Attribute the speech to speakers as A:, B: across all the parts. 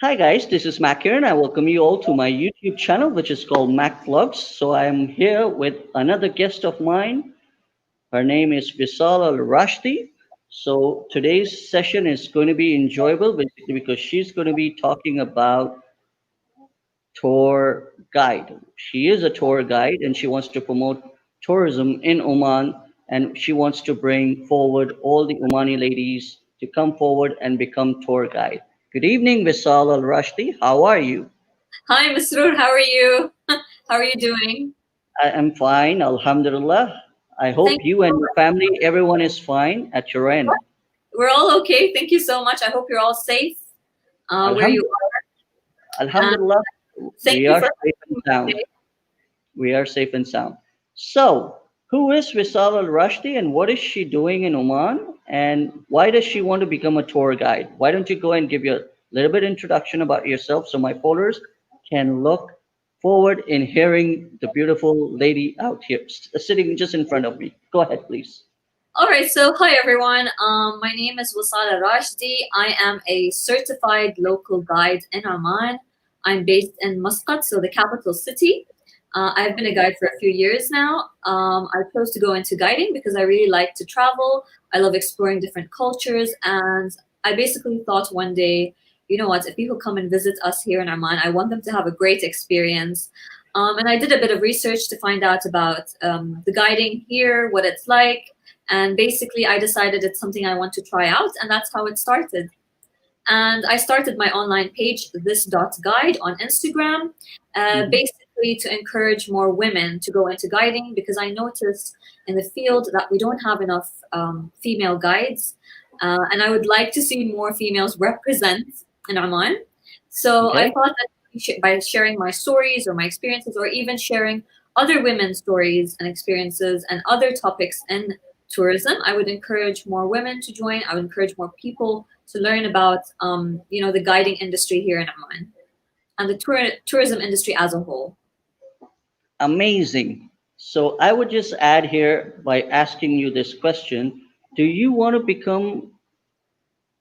A: Hi guys, this is Mac here and I welcome you all to my YouTube channel which is called Mac Vlogs. So I am here with another guest of mine. Her name is Wisal Al-Rashdi. So today's session is going to be enjoyable basically because she's going to be talking about tour guide. She is a tour guide and she wants to promote tourism in Oman and she wants to bring forward all the Omani ladies to come forward and become tour guide. Good evening, Wisal Al-Rashdi. How are you?
B: Hi, Masroor. How are you? How are you doing?
A: I am fine, Alhamdulillah. I hope
B: Thank you
A: you
B: so
A: and your
B: much.
A: family, everyone is fine at your end.
B: We're all okay. Thank you so much. I hope you're all safe where you
A: Alhamdulillah,
B: are. And
A: Alhamdulillah,
B: thank
A: we
B: you
A: are
B: for
A: safe and
B: having me
A: sound.
B: today.
A: We are safe and sound. So, who is Wisal Al Rashdi and what is she doing in Oman? And why does she want to become a tour guide? Why don't you go and give your little bit introduction about yourself so my followers can look forward in hearing the beautiful lady out here sitting just in front of me? Go ahead, please.
B: All right. So, hi, everyone. My name is Wisal Al-Rashdi. I am a certified local guide in Oman. I'm based in Muscat, so the capital city. I've been a guide for a few years now. I chose to go into guiding because I really like to travel. I love exploring different cultures. And I basically thought one day, you know what, if people come and visit us here in Oman, I want them to have a great experience. And I did a bit of research to find out about the guiding here, what it's like. And basically, I decided it's something I want to try out. And that's how it started. And I started my online page, this.guide, on Instagram,
A: Mhm.
B: basically to encourage more women to go into guiding because I noticed in the field that we don't have enough female guides. And I would like to see more females represent in Oman. So I
A: Okay.
B: thought that by sharing my stories or my experiences, or even sharing other women's stories and experiences and other topics in tourism, I would encourage more women to join. I would encourage more people to learn about the guiding industry here in Oman and the tourism industry as a whole.
A: Amazing. So I would just add here by asking you this question. Do you want to become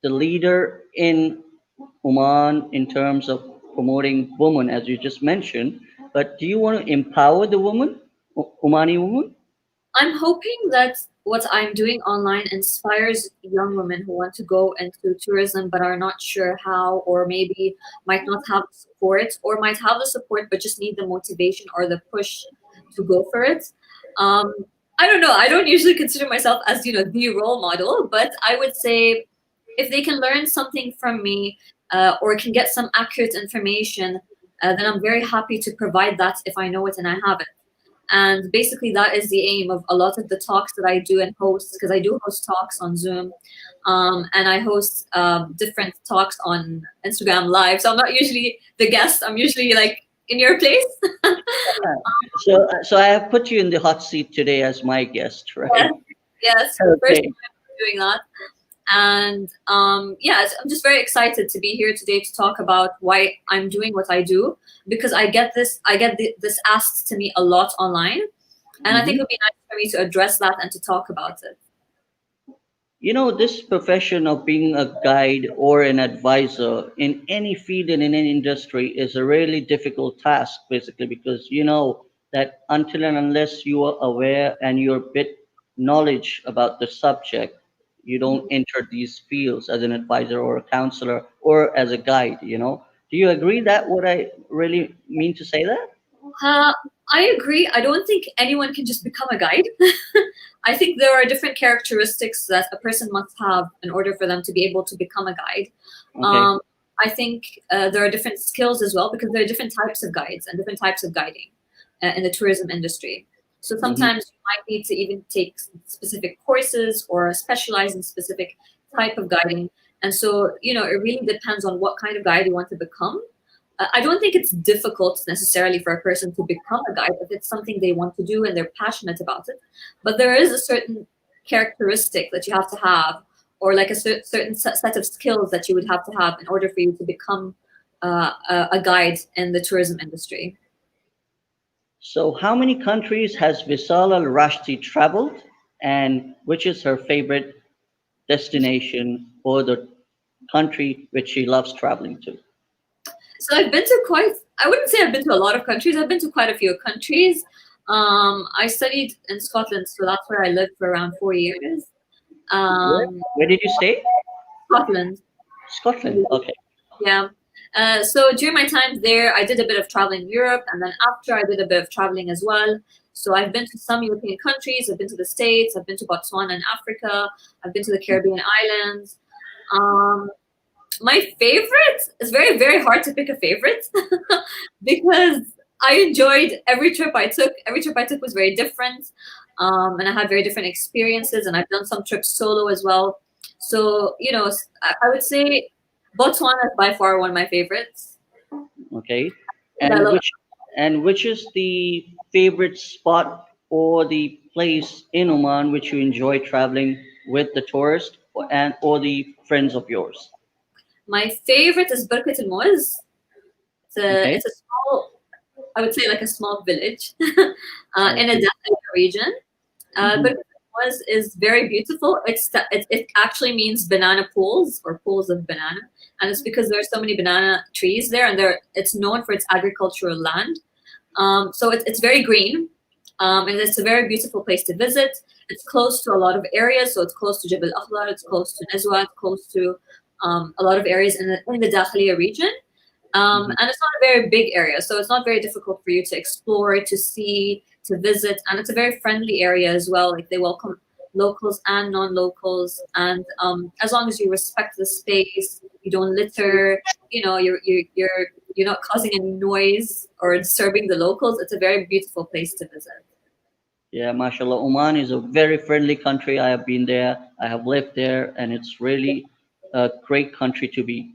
A: the leader in Oman in terms of promoting women, as you just mentioned? But do you want to empower the woman, Omani woman?
B: I'm hoping that what I'm doing online inspires young women who want to go into tourism but are not sure how, or maybe might not have the support, or might have the support but just need the motivation or the push to go for it. Um, I don't know. I don't usually consider myself as the role model, but I would say if they can learn something from me or can get some accurate information, then I'm very happy to provide that if I know it and I have it. And basically, that is the aim of a lot of the talks that I do and host, because I do host talks on Zoom, and I host different talks on Instagram Live. So I'm not usually the guest. I'm usually like in your place.
A: So I have put you in the hot seat today as my guest,
B: Yes,
A: right?
B: yes, first
A: Okay.
B: time doing that. And yeah, I'm just very excited to be here today to talk about why I'm doing what I do, because I get this asked to me a lot online, and I think it
A: Mhm.
B: would be nice for me to address that and to talk about it.
A: You know, this profession of being a guide or an advisor in any field and in any industry is a really difficult task, basically, because you know that until and unless you are aware and you're a bit knowledge about the subject, you don't enter these fields as an advisor or a counselor or as a guide, you know. Do you agree that what I really mean to say that?
B: Uh, I agree. I don't think anyone can just become a guide. I think there are different characteristics that a person must have in order for them to be able to become a guide.
A: Okay.
B: Um, I think there are different skills as well, because there are different types of guides and different types of guiding in the tourism industry. So
A: Hmm.
B: sometimes you might need to even take specific courses or specialize in specific type of guiding. And so, it really depends on what kind of guide you want to become. I don't think it's difficult necessarily for a person to become a guide if it's something they want to do and they're passionate about it. But there is a certain characteristic that you have to have, or like a certain set of skills that you would have to have in order for you to become a guide in the tourism industry.
A: So, how many countries has Visal Al Rashdi traveled, and which is her favorite destination or the country which she loves traveling to?
B: So I've been to quite, I wouldn't say I've been to a lot of countries. I've been to quite a few countries. I studied in Scotland, so that's where I lived for around 4 years.
A: Where?
B: Um,
A: Where did you stay?
B: Scotland.
A: Scotland. Okay.
B: Yeah. So during my time there, I did a bit of traveling in Europe, and then after I did a bit of traveling as well. So I've been to some European countries, I've been to the States, I've been to Botswana in Africa, I've been to the Caribbean islands. Um, my favorite is very, very hard to pick a favorite because I enjoyed every trip I took. Every trip I took was very different, and I had very different experiences. And I've done some trips solo as well. So I would say Botswana is by far one of my favorites.
A: Okay.
B: And I
A: And
B: love.
A: which is the favorite spot or the place in Oman which you enjoy traveling with the tourist or the friends of yours?
B: My favorite is Birkat Al Muaz.
A: Okay.
B: It's a small, I would say like a small village in a
A: Okay.
B: desert region.
A: Hmm.
B: But was is very beautiful. It actually means banana pools or pools of banana, and it's because there are so many banana trees there, and it's known for its agricultural land. So it's very green, and it's a very beautiful place to visit. It's close to a lot of areas, so it's close to Jebel Akhdar, it's close to Nizwa, it's close to a lot of areas in the Dakhliya region.
A: Hmm.
B: And it's not a very big area, so it's not very difficult for you to explore, to see, to visit. And it's a very friendly area as well. Like they welcome locals and non-locals, and as long as you respect the space, you don't litter. You're not causing any noise or disturbing the locals. It's a very beautiful place to visit.
A: Yeah, mashallah. Oman is a very friendly country. I have been there, I have lived there, and it's really a great country to be.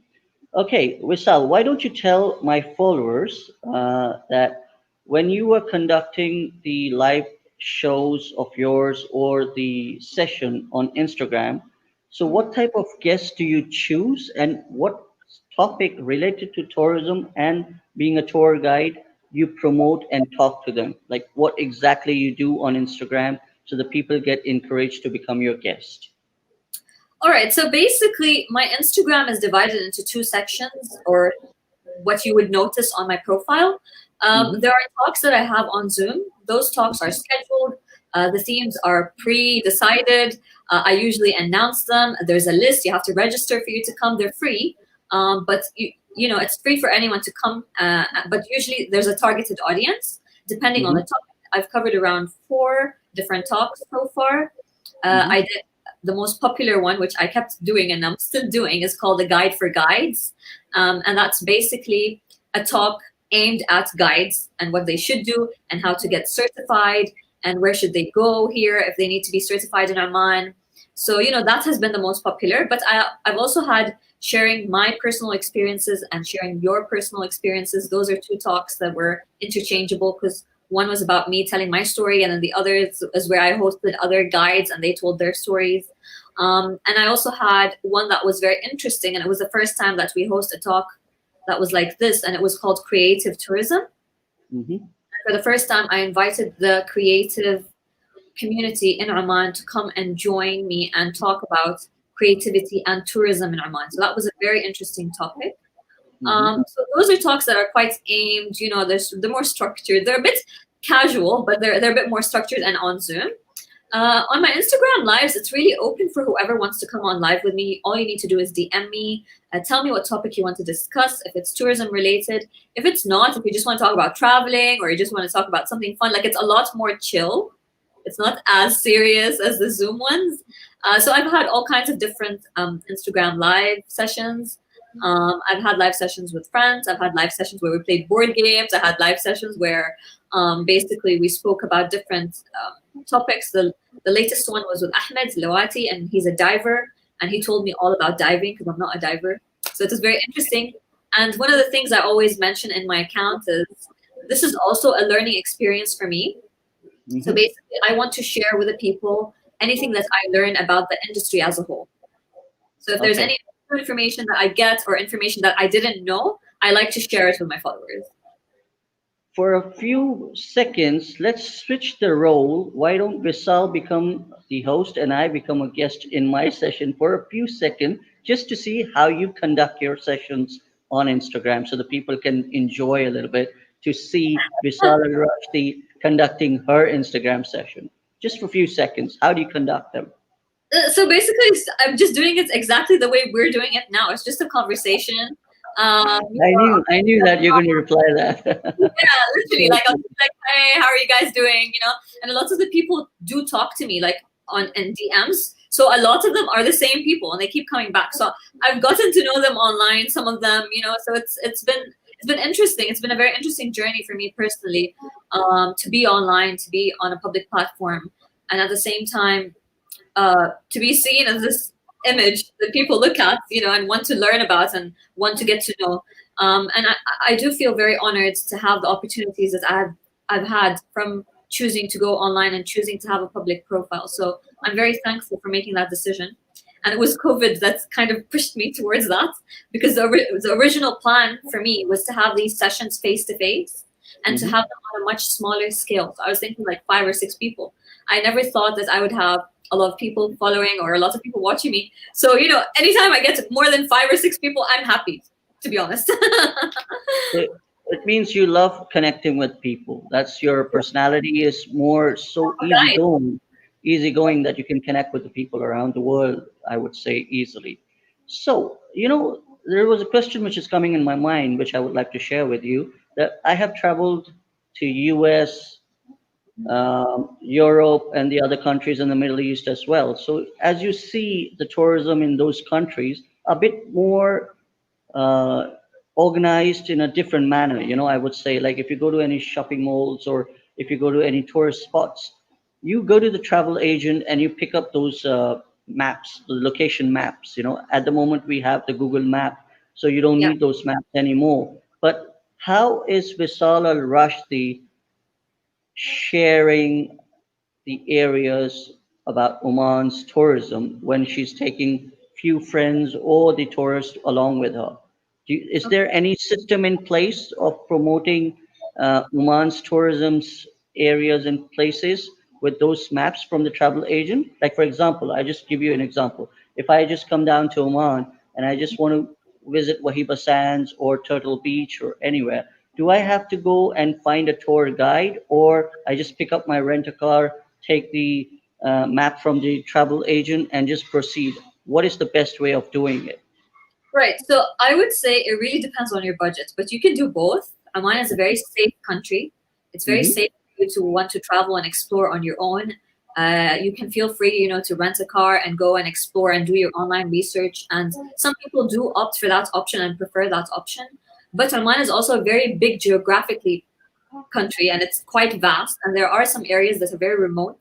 A: Okay, Wisal, why don't you tell my followers that when you were conducting the live shows of yours or the session on Instagram, so what type of guests do you choose and what topic related to tourism and being a tour guide you promote and talk to them? Like what exactly you do on Instagram so the people get encouraged to become your guest?
B: All right, so basically, my Instagram is divided into two sections, or what you would notice on my profile.
A: Hmm.
B: There are talks that I have on Zoom. Those talks are scheduled. The themes are pre-decided. I usually announce them. There's a list. You have to register for you to come. They're free, but it's free for anyone to come. But usually there's a targeted audience depending on
A: Hmm.
B: the topic. I've covered around four different talks so far.
A: Hmm.
B: I did the most popular one, which I kept doing and I'm still doing, is called the Guide for Guides. And that's basically a talk aimed at guides and what they should do and how to get certified and where should they go here if they need to be certified in Oman. So, that has been the most popular. But I've also had sharing my personal experiences and sharing your personal experiences. Those are two talks that were interchangeable because one was about me telling my story, and then the other is where I hosted other guides and they told their stories. And I also had one that was very interesting, and it was the first time that we host a talk that was like this, and it was called Creative Tourism.
A: Hmm.
B: For the first time, I invited the creative community in Oman to come and join me and talk about creativity and tourism in Oman. So that was a very interesting topic.
A: Hmm.
B: So those are talks that are quite aimed, they're more structured. They're a bit casual, but they're a bit more structured and on Zoom. On my Instagram lives, it's really open for whoever wants to come on live with me. All you need to do is DM me, tell me what topic you want to discuss, if it's tourism related. If it's not, if you just want to talk about traveling or you just want to talk about something fun, like it's a lot more chill. It's not as serious as the Zoom ones. So I've had all kinds of different Instagram live sessions. I've had live sessions with friends. I've had live sessions where we played board games. I had live sessions where basically we spoke about different topics. The latest one was with Ahmed Lawati, and he's a diver, and he told me all about diving because I'm not a diver. So it was very interesting. And one of the things I always mention in my account is this is also a learning experience for me. So
A: Hmm.
B: basically, I want to share with the people anything that I learn about the industry as a whole. So if there's
A: Okay.
B: any new information that I get or information that I didn't know, I like to share it with my followers.
A: For a few seconds, let's switch the role. Why don't Visal become the host and I become a guest in my session for a few seconds just to see how you conduct your sessions on Instagram so the people can enjoy a little bit to see Wisal Al-Rashdi conducting her Instagram session? Just for a few seconds, how do you conduct them?
B: So basically, I'm just doing it exactly the way we're doing it now. It's just a conversation. You know,
A: I knew that you're going to reply that.
B: yeah, literally,
A: So
B: like I'll be like, "Hey, how are you guys doing?" And a lot of the people do talk to me like on in DMs. So a lot of them are the same people, and they keep coming back. So I've gotten to know them online. Some of them, so it's been interesting. It's been a very interesting journey for me personally, to be online, to be on a public platform, and at the same time, to be seen as this image that people look at, and want to learn about and want to get to know. And I do feel very honored to have the opportunities that I've had from choosing to go online and choosing to have a public profile. So I'm very thankful for making that decision. And it was COVID that kind of pushed me towards that, because the original plan for me was to have these sessions face to face and to
A: mhm.
B: have them on a much smaller scale. So I was thinking like 5 or 6 people. I never thought that I would have a lot of people following or a lot of people watching me. So, anytime I get more than 5 or 6 people, I'm happy, to be honest.
A: It, it means you love connecting with people. That's your personality is more so
B: Guide.
A: easygoing that you can connect with the people around the world, I would say easily. So, there was a question which is coming in my mind, which I would like to share with you, that I have traveled to US, Europe, and the other countries in the Middle East as well. So, as you see, the tourism in those countries a bit more uh, organized in a different manner. I would say, like, if you go to any shopping malls or if you go to any tourist spots, you go to the travel agent and you pick up those maps, the location maps. At the moment we have the Google Map, so you don't
B: Yeah.
A: need those maps anymore. But how is Visal Al-Rashdi sharing the areas about Oman's tourism when she's taking few friends or the tourists along with her? Is
B: Okay.
A: there any system in place of promoting Oman's tourism's areas and places with those maps from the travel agent? Like, for example, I just give you an example. If I just come down to Oman and I just want to visit Wahiba Sands or Turtle Beach or anywhere, do I have to go and find a tour guide, or I just pick up my rent a car, take the map from the travel agent, and just proceed? What is the best way of doing it?
B: Right. So I would say it really depends on your budget, but you can do both. Oman is a very safe country. It's very
A: Hmm.
B: safe for you to want to travel and explore on your own. You can feel free, to rent a car and go and explore and do your online research. And some people do opt for that option and prefer that option. But Oman is also a very big geographically country, and it's quite vast. And there are some areas that are very remote.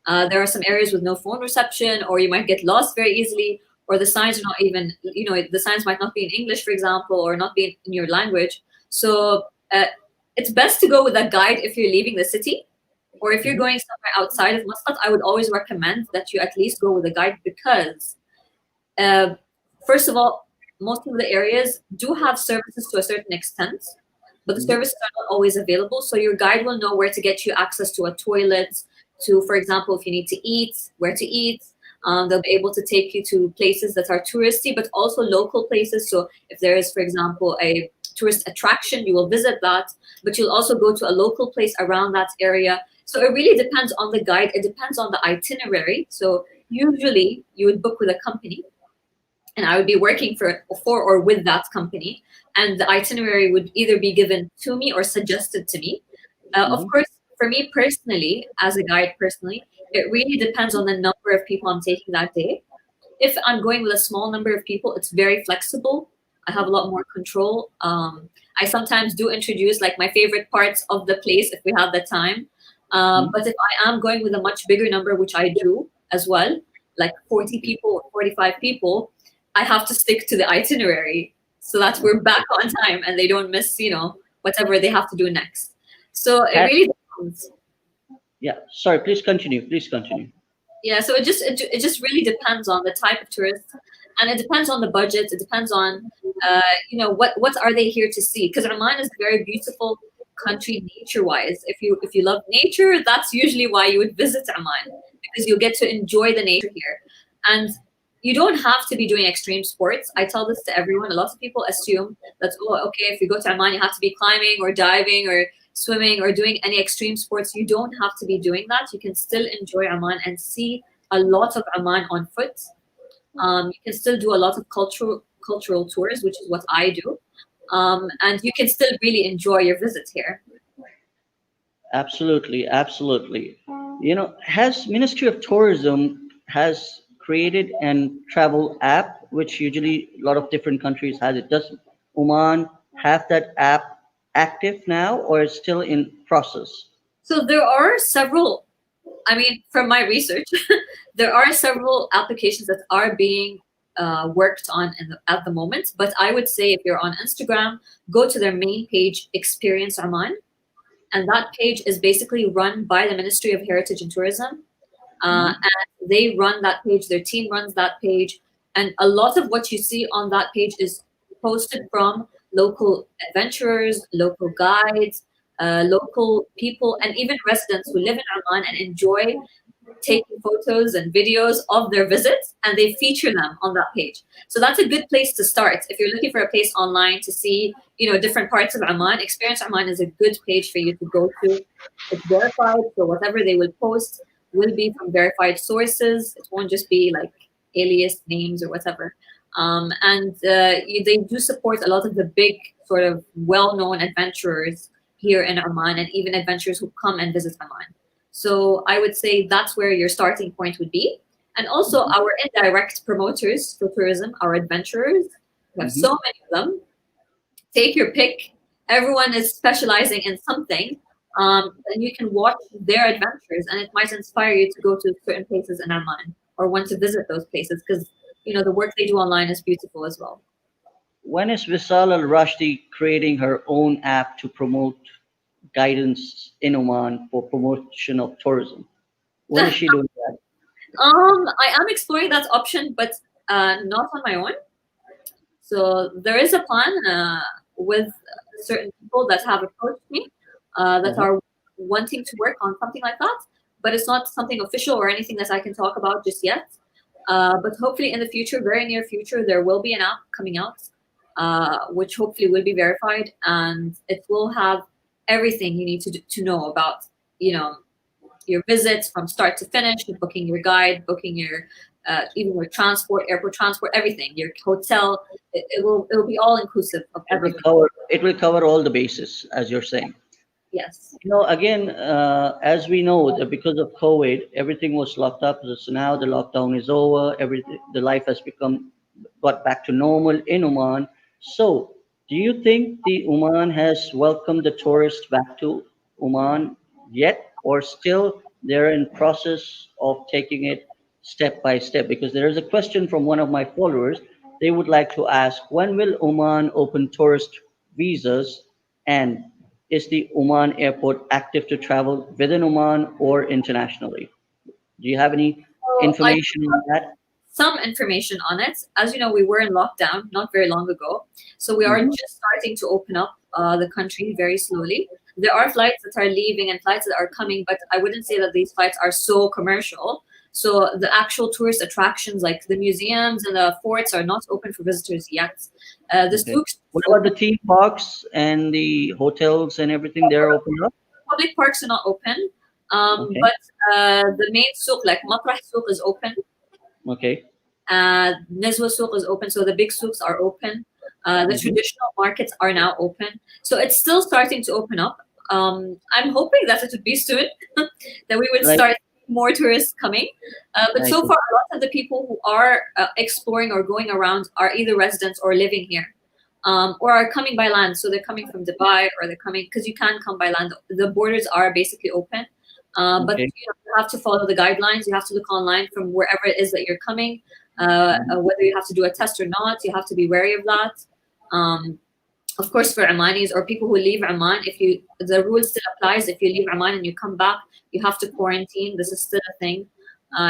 B: There are some areas with no phone reception, or you might get lost very easily, or the signs are not even, the signs might not be in English, for example, or not be in your language. So it's best to go with a guide if you're leaving the city, or if you're
A: Hmm.
B: going somewhere outside of Muscat. I would always recommend that you at least go with a guide, because uh, first of all, most of the areas do have services to a certain extent, but the
A: Hmm.
B: services are not always available. So your guide will know where to get you access to a toilet, to, for example, if you need to eat, where to eat. They'll be able to take you to places that are touristy, but also local places. So if there is, for example, a tourist attraction, you will visit that, but you'll also go to a local place around that area. So it really depends on the guide. It depends on the itinerary. So usually you would book with a company, and I would be working for or with that company, and the itinerary would either be given to me or suggested to me. Of
A: Hmm.
B: course, for me personally, as a guide personally, it really depends on the number of people I'm taking that day. If I'm going with a small number of people, it's very flexible. I have a lot more control. I sometimes do introduce like my favorite parts of the place if we have the time.
A: Hmm.
B: But if I am going with a much bigger number, which I do as well, like 40 people or 45 people, I have to stick to the itinerary so that we're back on time and they don't miss, whatever they have to do next. So it
A: Ha-
B: really depends.
A: yeah. Sorry. Please continue. Please continue.
B: Yeah, so it just really depends on the type of tourist, and it depends on the budget. It depends on what are they here to see? Because Oman is a very beautiful country nature wise. If you love nature, that's usually why you would visit Oman, because you'll get to enjoy the nature here. And you don't have to be doing extreme sports. I tell this to everyone. A lot of people assume that, oh, okay, if you go to Oman, you have to be climbing or diving or swimming or doing any extreme sports. You don't have to be doing that. You can still enjoy Oman and see a lot of Oman on foot. You can still do a lot of cultural tours, which is what I do. And you can still really enjoy your visit here.
A: Absolutely, absolutely. Has Ministry of Tourism has created an travel app, which usually a lot of different countries has it. Does Oman have that app active now, or is still in process?
B: So there are several, I mean, from my research, there are several applications that are being worked on at the moment. But I would say if you're on Instagram, go to their main page, Experience Oman. And that page is basically run by the Ministry of Heritage and Tourism.
A: Mhm.
B: And they run that page, their team runs that page. And a lot of what you see on that page is posted from local adventurers, local guides, local people, and even residents who live in Oman and enjoy taking photos and videos of their visits, and they feature them on that page. So that's a good place to start. If you're looking for a place online to see, different parts of Oman, Experience Oman is a good page for you to go to. It's verified, so whatever they will post will be from verified sources. It won't just be like alias names or whatever. And they do support a lot of the big, sort of well-known adventurers here in Oman, and even adventurers who come and visit Oman. So I would say that's where your starting point would be. And also
A: Mhm.
B: our indirect promoters for tourism, our adventurers. We have so
A: Mhm.
B: many of them. Take your pick. Everyone is specializing in something. And you can watch their adventures, and it might inspire you to go to certain places in Oman or want to visit those places because the work they do online is beautiful as well.
A: When is Wisal Al-Rashdi creating her own app to promote guidance in Oman for promotion of tourism? When is she doing that?
B: I am exploring that option, but not on my own. So there is a plan with certain people that have approached me that
A: Uh-huh.
B: are wanting to work on something like that, but it's not something official or anything that I can talk about just yet. But hopefully in the future, very near future, there will be an app coming out, which hopefully will be verified, and it will have everything you need to know about, you know, your visits from start to finish, booking your guide, booking your even your transport, airport transport, everything, your hotel. It will be all inclusive of everything.
A: It will cover all the bases, as you're saying.
B: Yes.
A: Again, as we know, that because of COVID, everything was locked up. So now the lockdown is over. Everything, the life has got back to normal in Oman. So, do you think the Oman has welcomed the tourists back to Oman yet, or still they're in process of taking it step by step? Because there is a question from one of my followers. They would like to ask, when will Oman open tourist visas, and is the Oman airport active to travel within Oman or internationally? Do you have any
B: So I do
A: information on that?
B: some information on it. As you know, we were in lockdown not very long ago, so we are
A: Hmm.
B: just starting to open up the country very slowly. There are flights that are leaving and flights that are coming, but I wouldn't say that these flights are so commercial. So the actual tourist attractions, like the museums and the forts, are not open for visitors yet. The
A: Okay.
B: souks
A: What about the
B: open.
A: theme parks and the hotels and everything? They're open up.
B: Public parks are not open,
A: Okay.
B: but the main souk, like Matrah souk, is open.
A: Okay.
B: Nizwa souk is open, so the big souks are open. The
A: Hmm.
B: traditional markets are now open, so it's still starting to open up. I'm hoping that it would be soon, that we would
A: Like
B: start seeing more tourists coming. But
A: I
B: so
A: see.
B: far, a lot of the people who are exploring or going around are either residents or living here, or are coming by land. So they're coming from Dubai, or they're coming because you can come by land. The borders are basically open, but
A: Okay.
B: you have to follow the guidelines. You have to look online from wherever it is that you're coming.
A: Mhm.
B: Whether you have to do a test or not, you have to be wary of that. Um, of course, for Omanis or people who leave Oman, if you the rule still applies. If you leave Oman and you come back, you have to quarantine. This is still a thing.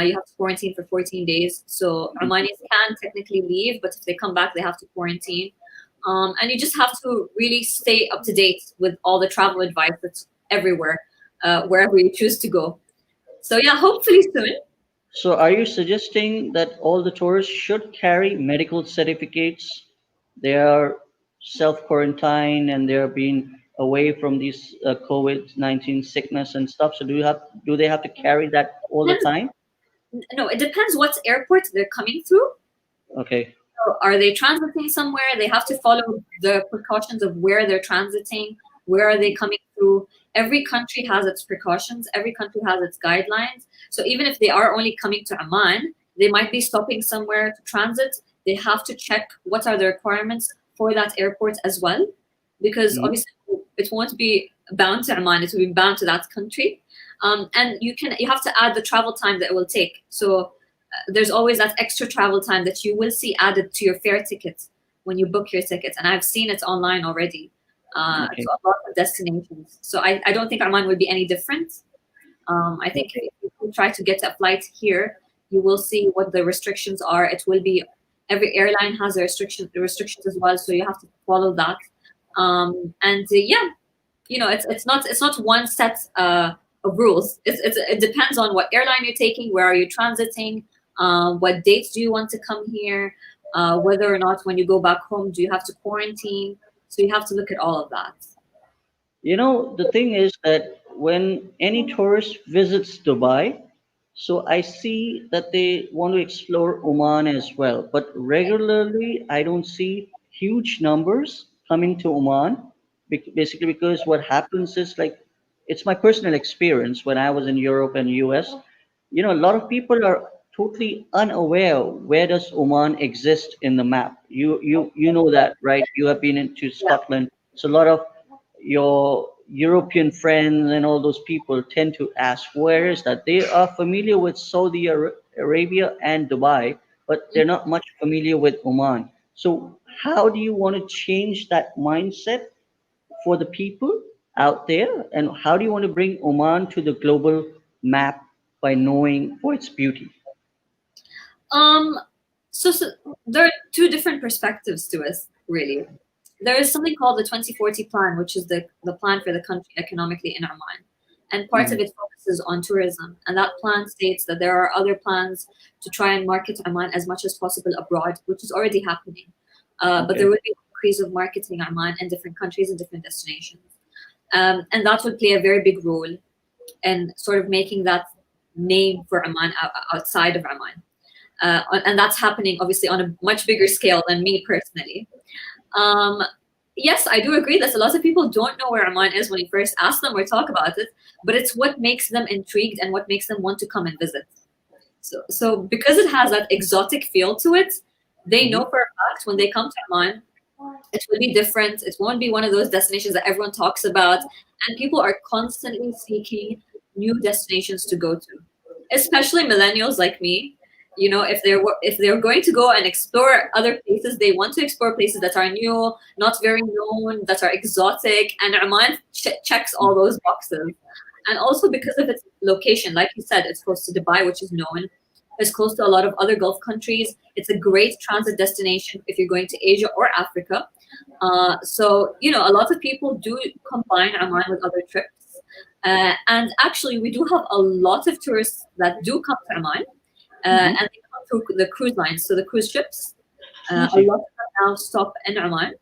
B: You have to quarantine for 14 days. So Omanis can technically leave, but if they come back, they have to quarantine. And you just have to really stay up to date with all the travel advice that's everywhere, wherever you choose to go. So yeah, hopefully soon.
A: So, are you suggesting that all the tourists should carry medical certificates? They are self quarantined and they're being away from these COVID-19 sickness and stuff. So, do they have to carry that all the
B: Depends,
A: time?
B: no, it depends what airport they're coming through.
A: Okay.
B: So are they transiting somewhere? They have to follow the precautions of where they're transiting, where are they coming through. Every country has its precautions, every country has its guidelines. So even if they are only coming to Oman, they might be stopping somewhere to transit. They have to check what are the requirements for that airport as well, because
A: Mhm.
B: obviously it won't be bound to Oman, it will be bound to that country. And you have to add the travel time that it will take. So there's always that extra travel time that you will see added to your fare tickets when you book your tickets. And I've seen it online already
A: Okay.
B: to a lot of destinations. So I don't think Oman would be any different. I think
A: Okay.
B: if you try to get a flight here, you will see what the restrictions are. It will be every airline has a restrictions as well, so you have to follow that. Yeah, it's not one set of rules. It depends on what airline you're taking, where are you transiting, what dates do you want to come here, whether or not when you go back home do you have to quarantine. So you have to look at all of that.
A: The thing is that when any tourist visits Dubai, so I see that they want to explore Oman as well. But regularly, I don't see huge numbers coming to Oman. Basically, because what happens is like, it's my personal experience when I was in Europe and US. A lot of people are totally unaware where does Oman exist in the map. You know that, right? You have been into
B: Yeah.
A: Scotland. So a lot of your European friends and all those people tend to ask, where is that? They are familiar with Saudi Arabia and Dubai, but they're not much familiar with Oman. So, how do you want to change that mindset for the people out there? And how do you want to bring Oman to the global map by knowing for its beauty?
B: Um, so there are two different perspectives to us, really. There is something called the 2040 plan, which is the plan for the country economically in Oman. And part
A: Mhm.
B: of it focuses on tourism. And that plan states that there are other plans to try and market Oman as much as possible abroad, which is already happening. But there
A: Okay.
B: will be an increase of marketing Oman in different countries and different destinations. And that would play a very big role in sort of making that name for Oman outside of Oman. And that's happening obviously on a much bigger scale than me personally. Um, yes, I do agree that a lot of people don't know where Oman is when you first ask them or talk about it, but it's what makes them intrigued and what makes them want to come and visit. So because it has that exotic feel to it, they know
A: Hmm.
B: for a fact when they come to Oman, it will be different. It won't be one of those destinations that everyone talks about, and people are constantly seeking new destinations to go to, especially millennials like me. If they're going to go and explore other places, they want to explore places that are new, not very known, that are exotic, and Oman checks all those boxes. And also because of its location, like you said, it's close to Dubai, which is known. It's close to a lot of other Gulf countries. It's a great transit destination if you're going to Asia or Africa. So a lot of people do combine Oman with other trips. And actually, we do have a lot of tourists that do come to Oman,
A: Hmm.
B: and they come through the cruise lines, so the cruise ships.
A: I
B: A
A: see.
B: lot of them now stop in Oman,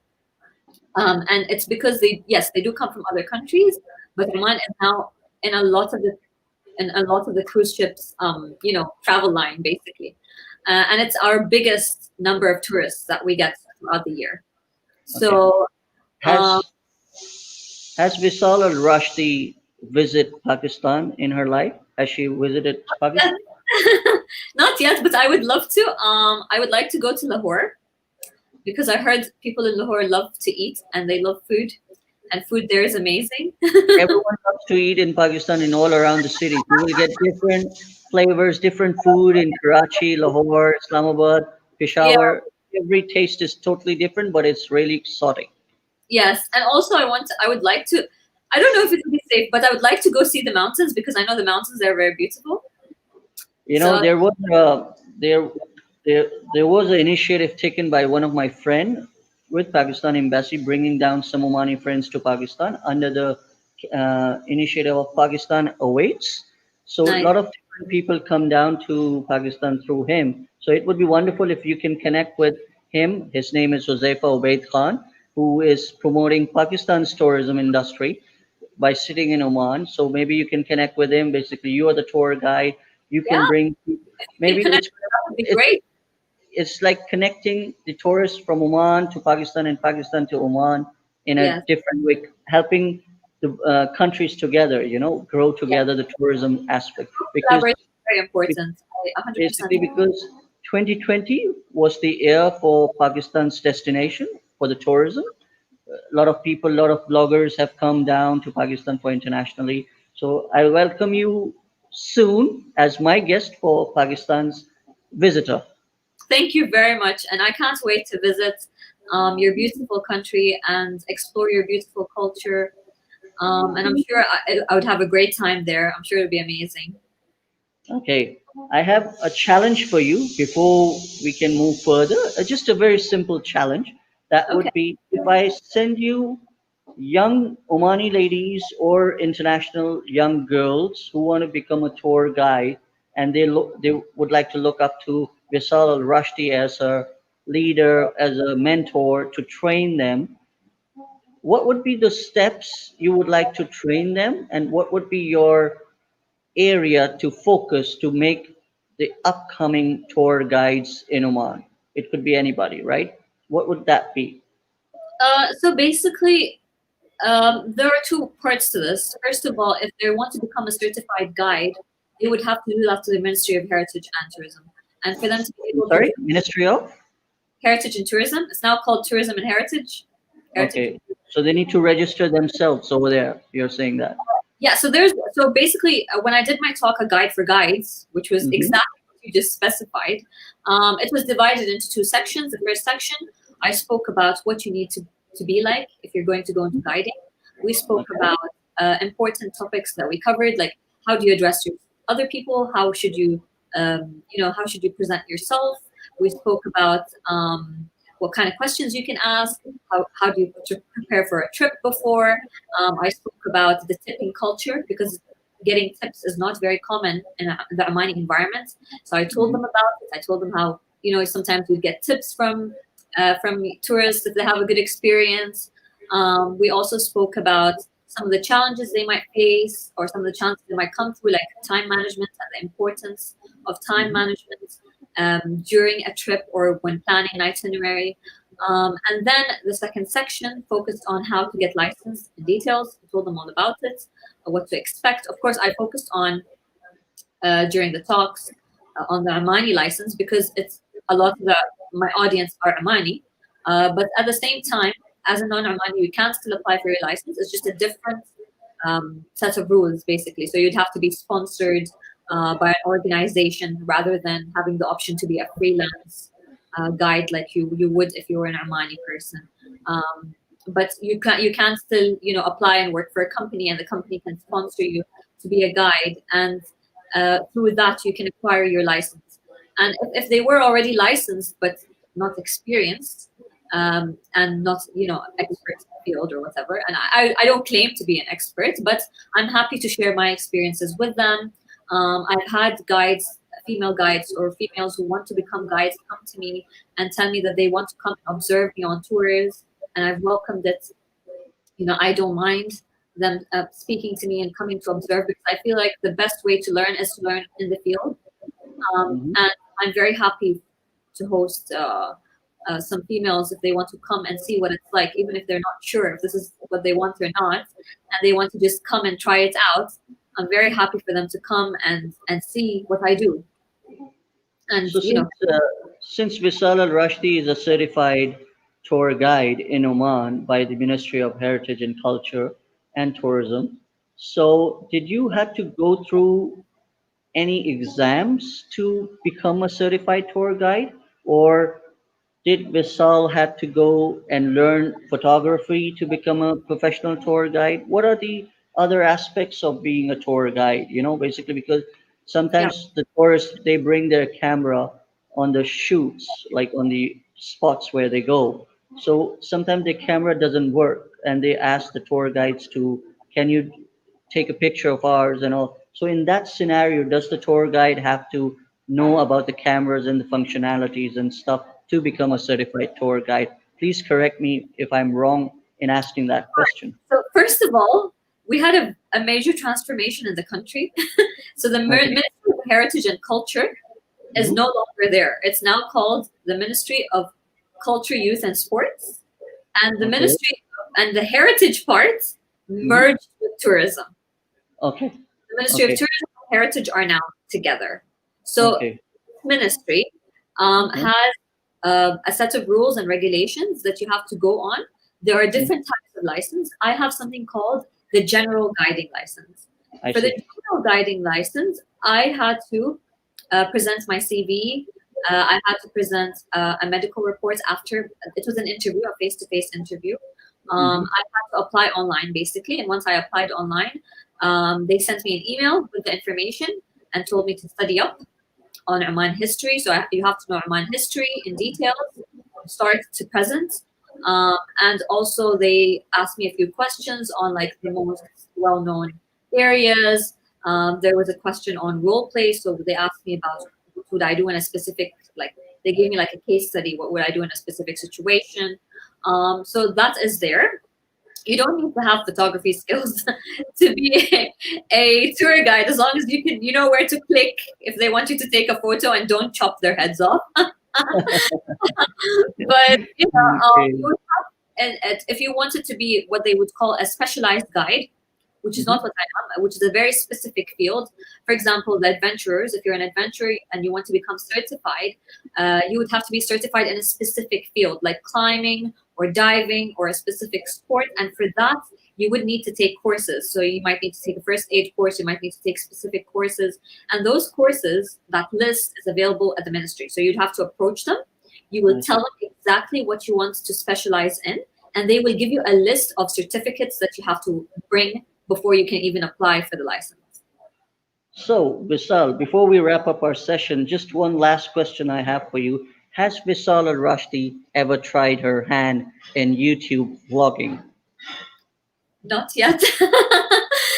B: and it's because yes, they do come from other countries, but Oman is now in a lot of the cruise ships, travel line basically, and it's our biggest number of tourists that we get throughout the year.
A: Okay.
B: So, um,
A: Has Has Wisal Al-Rashdi visit Pakistan in her life? Has she visited Pakistan?
B: not yet, but I would love to. I would like to go to Lahore because I heard people in Lahore love to eat and they love food, and food there is amazing.
A: Everyone loves to eat in Pakistan and all around the cities. You will get different flavors, different food in Karachi, Lahore, Islamabad,
B: Yeah.
A: Peshawar. Every taste is totally different, but it's really exotic.
B: Yes, and also I would like to. I don't know if it would be safe, but I would like to go see the mountains because I know the mountains are very beautiful. So
A: There there was an initiative taken by one of my friend with Pakistan embassy, bringing down some Omani friends to Pakistan under the initiative of Pakistan Awaits. So a
B: nice.
A: lot of different people come down to Pakistan through him. So it would be wonderful if you can connect with him. His name is Huzaifa Ubaid Khan, who is promoting Pakistan's tourism industry by sitting in Oman. So maybe you can connect with him. Basically, you are the tour guide. You
B: Yeah,
A: can bring.
B: we can
A: Maybe
B: connect. That would be
A: it's
B: great.
A: it's like connecting the tourists from Oman to Pakistan and Pakistan to Oman in a
B: Yes.
A: different way, helping the countries together, grow
B: Yeah.
A: together the tourism aspect. Because
B: Collaboration is very important. I 100%.
A: basically, because 2020 was the year for Pakistan's destination for the tourism. A lot of people, a lot of bloggers have come down to Pakistan for internationally. So I welcome you soon as my guest for Pakistan's visitor.
B: Thank you very much, and I can't wait to visit your beautiful country and explore your beautiful culture. And I'm sure I would have a great time there. I'm sure it would be amazing.
A: Okay, I have a challenge for you before we can move further. Just a very simple challenge. That
B: Okay.
A: would be if I send you young Omani ladies or international young girls who want to become a tour guide and they would like to look up to Wisal Al-Rashdi as a leader, as a mentor to train them. What would be the steps you would like to train them, and what would be your area to focus to make the upcoming tour guides in Oman? It could be anybody, right? What would that be?
B: So basically, there are two parts to this. First of all, if they want to become a certified guide, they would have to do that to the Ministry of Heritage and Tourism. And for them to be
A: I'm
B: able to do
A: sorry, Ministry of?
B: Heritage and Tourism, it's now called Tourism and Heritage. Heritage.
A: Okay, so they need to register themselves over there. You're saying that.
B: Yeah, so basically when I did my talk, a guide for guides, which was
A: Hmm.
B: exactly what you just specified, it was divided into two sections. The first section, I spoke about what you need to be like if you're going to go into guiding. We spoke
A: Okay.
B: about important topics that we covered, like how do you address your other people, how should you how should you present yourself. We spoke about what kind of questions you can ask, how do you prepare for a trip before. I spoke about the tipping culture because getting tips is not very common in the Omani environment. So I told them
A: Hmm.
B: about it. I told them how sometimes we get tips from tourists if they have a good experience. We also spoke about some of the challenges they might face or some of the challenges they might come through, like time management and the importance of time
A: Hmm.
B: management during a trip or when planning an itinerary. And then the second section focused on how to get licensed in details. I told them all about it, what to expect. Of course, I focused on during the talks on the Omani license because it's a lot of my audience are Omani. But at the same time, as a non-Omani, you can still apply for your license. It's just a different set of rules, basically. So you'd have to be sponsored by an organization rather than having the option to be a freelance guide like you would if you were an Omani person. But you can still apply and work for a company, and the company can sponsor you to be a guide, and through that you can acquire your license. And if they were already licensed but not experienced and not expert in the field or whatever, and I don't claim to be an expert, but I'm happy to share my experiences with them. I've had guides, female guides or females who want to become guides, come to me and tell me that they want to come and observe me on tours, and I've welcomed it. I don't mind them speaking to me and coming to observe, because I feel like the best way to learn is to learn in the field.
A: Hmm.
B: And I'm very happy to host some females if they want to come and see what it's like, even if they're not sure if this is what they want or not, and they want to just come and try it out. I'm very happy for them to come and see what I do. And
A: So since Wisal Al-Rashdi is a certified tour guide in Oman by the Ministry of Heritage and Culture and Tourism, so did you have to go through any exams to become a certified tour guide, or did Vishal had to go and learn photography to become a professional tour guide? What are the other aspects of being a tour guide? Basically because
B: yeah,
A: sometimes the tourists they bring their camera on the shoots, like on the spots where they go. So sometimes the camera doesn't work, and they ask the tour guides to, can you take a picture of ours and all. So in that scenario, does the tour guide have to know about the cameras and the functionalities and stuff to become a certified tour guide? Please correct me if I'm wrong in asking that question.
B: So first of all, we had a major transformation in the country. So the
A: Okay.
B: Ministry of Heritage and Culture is
A: Hmm.
B: no longer there. It's now called the Ministry of Culture, Youth and Sports, and the
A: Okay.
B: ministry and the heritage part
A: Hmm.
B: merged with tourism.
A: Okay.
B: The Ministry of
A: Okay.
B: Tourism and Heritage are now together. So
A: Okay.
B: ministry
A: Hmm.
B: has a set of rules and regulations that you have to go on. There are
A: Hmm.
B: different types of license. I have something called the general guiding license.
A: I
B: For the
A: see.
B: general guiding license, I had to present my CV. I had to present a medical report after it was an interview, a face-to-face interview.
A: Hmm.
B: I had to apply online basically, and once I applied online, they sent me an email with the information and told me to study up on Oman history. So you have to know Oman history in details, start to present. And also they asked me a few questions on like the most well-known areas. There was a question on role play. So they asked me about what would I do in a specific, like they gave me like a case study. What would I do in a specific situation? So that is there. You don't need to have photography skills to be a tour guide as long as you know where to click if they want you to take a photo and don't chop their heads off. But
A: Okay.
B: you would and if you wanted to be what they would call a specialized guide, which is
A: Hmm.
B: not what I am, which is a very specific field. For example, the adventurers, if you're an adventurer and you want to become certified, you would have to be certified in a specific field, like climbing or diving or a specific sport. And for that, you would need to take courses. So you might need to take a first aid course, you might need to take specific courses. And those courses, that list is available at the ministry. So you'd have to approach them. You will
A: I
B: tell
A: see.
B: them exactly what you want to specialize in, and they will give you a list of certificates that you have to bring before you can even apply for the license.
A: So, Visal, before we wrap up our session, just one last question I have for you. Has Visal Al-Rashdi ever tried her hand in YouTube vlogging?
B: Not yet.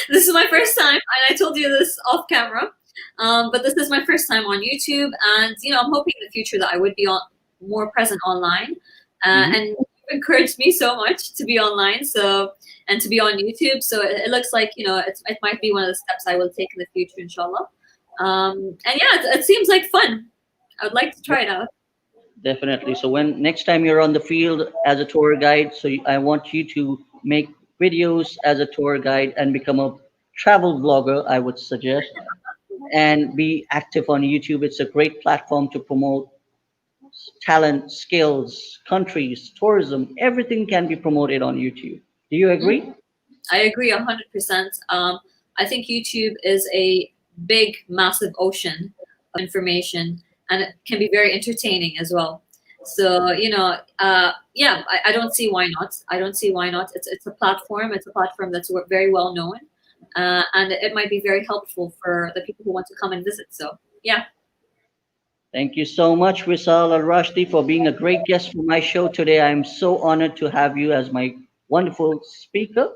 B: This is my first time, and I told you this off camera. But this is my first time on YouTube, and I'm hoping in the future that I would be more present online.
A: Hmm.
B: And you've encouraged me so much to be online, so and to be on YouTube. So it looks like it might be one of the steps I will take in the future, inshallah. And yeah, it seems like fun. I would like to try it out.
A: Definitely. So when next time you're on the field as a tour guide, I want you to make videos as a tour guide and become a travel vlogger, I would suggest, and be active on YouTube. It's a great platform to promote talent, skills, countries, tourism. Everything can be promoted on YouTube. Do you
B: Mhm.
A: agree?
B: I agree 100%. I think YouTube is a big, massive ocean of information, and it can be very entertaining as well. So yeah, I don't see why not. I don't see why not. It's a platform. It's a platform that's very well known, and it might be very helpful for the people who want to come and visit. So yeah,
A: Thank you so much, Wisal Al-Rashdi, for being a great guest for my show today. I'm so honored to have you as my wonderful speaker.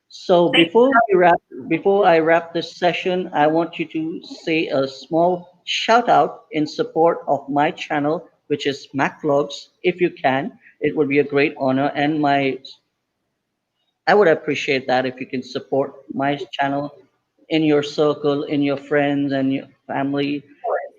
A: So
B: thank
A: before I wrap this session, I want you to say a small shout out in support of my channel, which is Mac Vlogs. If you can, it would be a great honor, and my I would appreciate that if you can support my channel in your circle, in your friends and your family,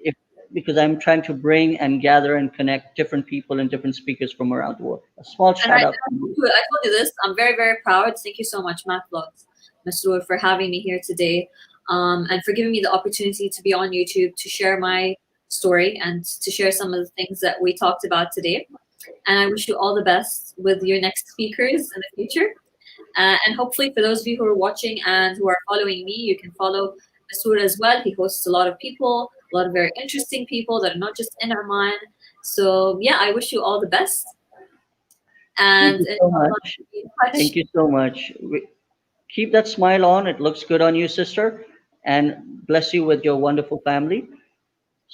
A: if because I'm trying to bring and gather and connect different people and different speakers from around the world. A small
B: And I,
A: shout out
B: I
A: to you.
B: told you this. I'm very, very proud. Thank you so much, Matt Vlogs, Masroor, for having me here today, and for giving me the opportunity to be on YouTube to share my story and to share some of the things that we talked about today. And I wish you all the best with your next speakers in the future. And hopefully, for those of you who are watching and who are following me, you can follow Masroor as well. He hosts a lot of people, a lot of very interesting people that are not just in Oman. So yeah, I wish you all the best,
A: Thank
B: and
A: you so
B: inshallah,
A: much.
B: be in
A: Thank
B: touch.
A: you so much. Keep that smile on. It looks good on you, sister. And bless you with your wonderful family.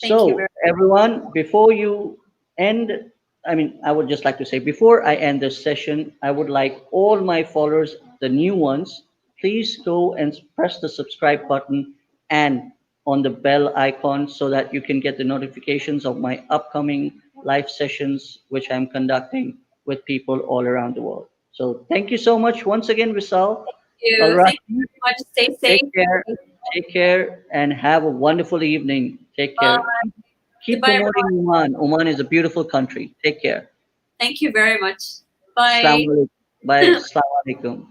B: Thank you
A: So,
B: very
A: everyone, before you end, I would just like to say, before I end this session, I would like all my followers, the new ones, please go and press the subscribe button and on the bell icon so that you can get the notifications of my upcoming live sessions, which I'm conducting with people all around the world. So thank you so much once again, Wisal.
B: You. Thank you
A: Al-Rashdi.
B: very much. Stay
A: Take
B: safe.
A: care. Take care and have a wonderful evening. Take care.
B: Bye.
A: Keep
B: Goodbye,
A: promoting
B: everyone.
A: Oman. Oman is a beautiful country. Take care.
B: Thank you very much. Bye.
A: Assalamu alaikum. Bye. Assalamu alaikum.